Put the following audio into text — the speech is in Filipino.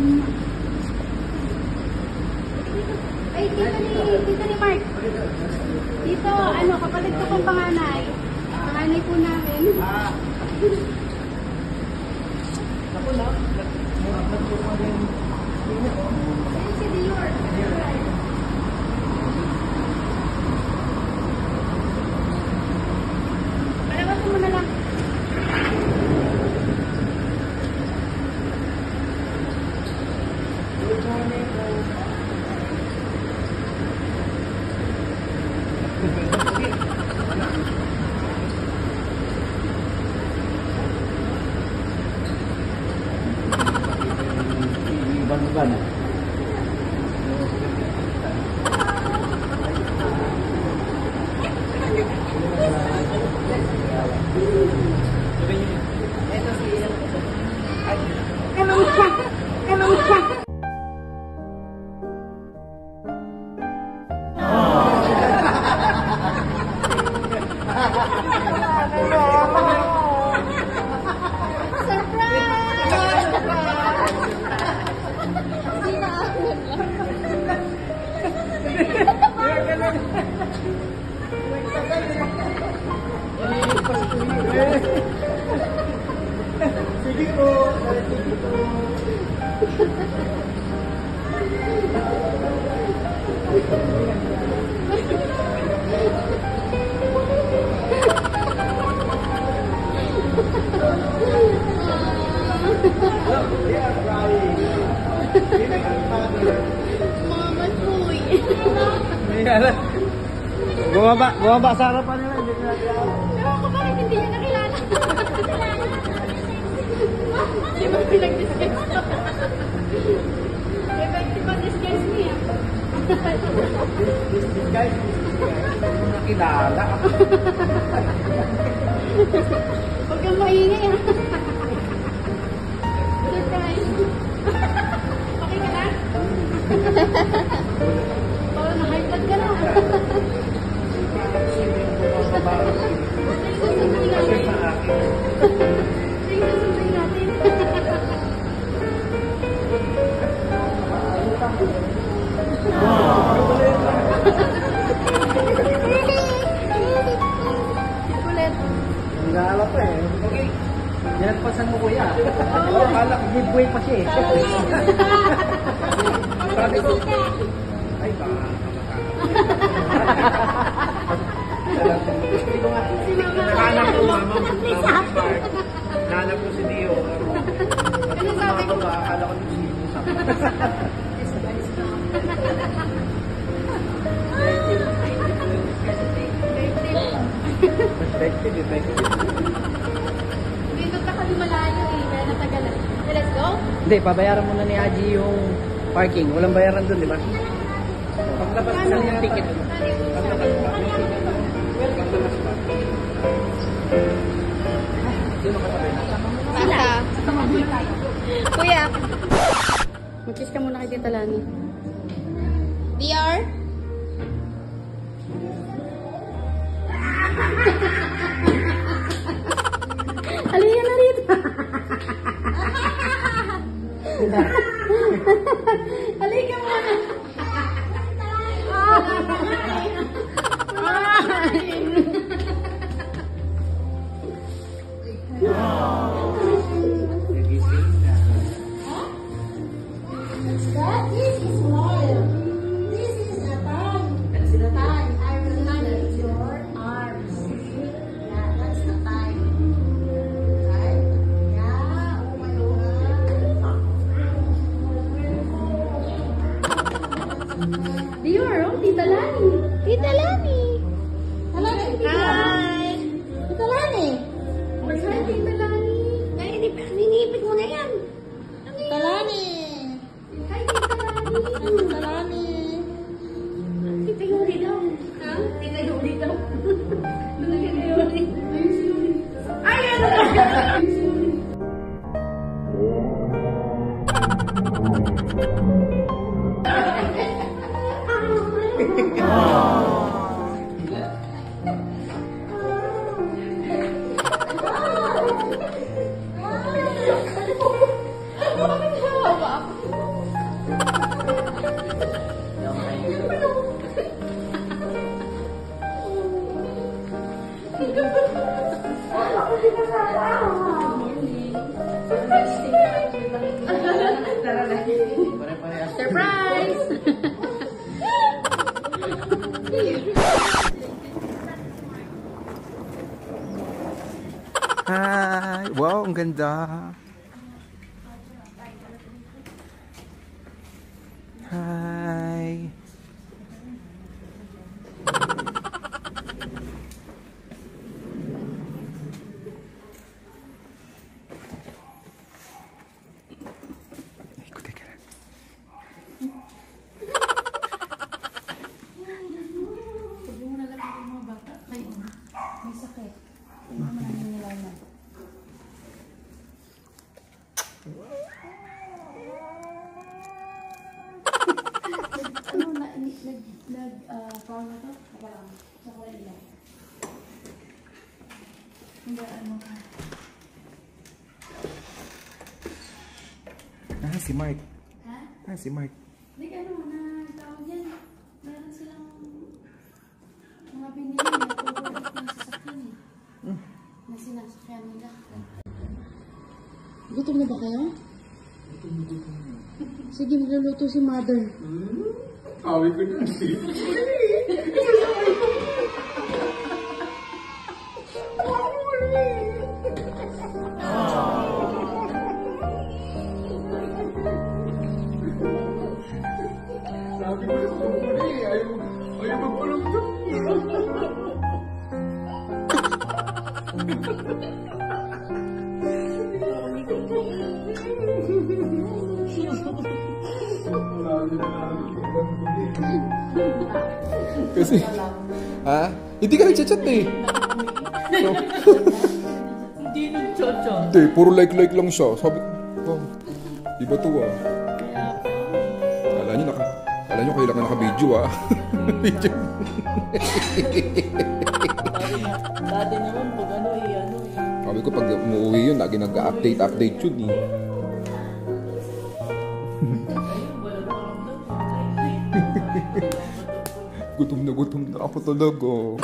Ay, tita ni Mark. Dito, ano, kapatid ko pong panganay. Panganay po namin. Ako na. Ayun si Dior. Palawasin mo na lang. Good morning po. Iban-iban na. Sige po. Sige po. Mama Puy. Bumaba sa harapan nila. Hindi nila kilala. Ewan ko bakit hindi niya nakilala. Di ba pinag-disguise ko? Effective ang disguise niya. Guys, nakilala. Huwag kang maingay ha. Surprise. Okay ka na? Parang na-high blood ka na. Nagala pa eh. Okay. Nilagpasan mo kuya. Akala ko good boy pa siya eh. Sabi ko, ay ba? Hindi ko nga. Nahanap ko mama. Nahanap ko si Dio. Sabi ko mga ko ba? Akala ko si Musa. Effective. Dito ka kami malayo eh, kaya natagalan. Let's go? Hindi, pabayaran muna ni Haji yung parking. Walang bayaran doon, di ba? Paglabas lang yung ticket. Paglabas ba? Paglabas ba? Sino ka tabi? Sila. Kuya. Mag-kiss ka muna kay Tita Lani. DR? Halika na rito. Halika muna. This is loyal. This is a time. Time. I will handle your arms. Yeah, that's the time. Right? Yeah. Oh my God. Dior, oh, Tita Lani. Tita Lani. Hello, Tita. Hi. Tita Lani. Hi, Tita Lani. Ay, ninipit mo na yan. Tita Lani. Hi, Tita Lani. Tita Lani. Tita Yuri daw. Ha? Tita Yuri daw. Ano si Yuri? Ayun si Yuri. Ay, ano ba? Ayun si Yuri. Bakit hawa ako? talaga. Pare-parehas. Surprise! Hi! Wow, ang ganda! Hi! Ikutin ka lang. Sabi mo na lang ang mga bata. May sakit. Hindi naman namin nilalaman. Ano na, parang na to? Parang, sa kulay ilaw. Hindi, ano ka. Ah, si Mark. Ha? Ah, si Mark. Like ano, na tawag yan. Meron silang mga binili na pag-ulit ng sasakyan eh. Na sinasakyan nila. Gutom na ba kayo? Sige, magluluto si mother. Awi ko na si. Sabi ko na kumuli, ayaw magpulong to. Kasi, ha? Hindi ka nag-chat eh. Hindi nag-chat-chat. Hindi, puro like lang siya. Sabi ko, wow, iba to ah. Kala nyo kailangan naka-video ah. Video. Dati naman, pag ano eh. Sabi ko pag umuwi yun, lagi nag-update yun eh. Gutom na ako talaga.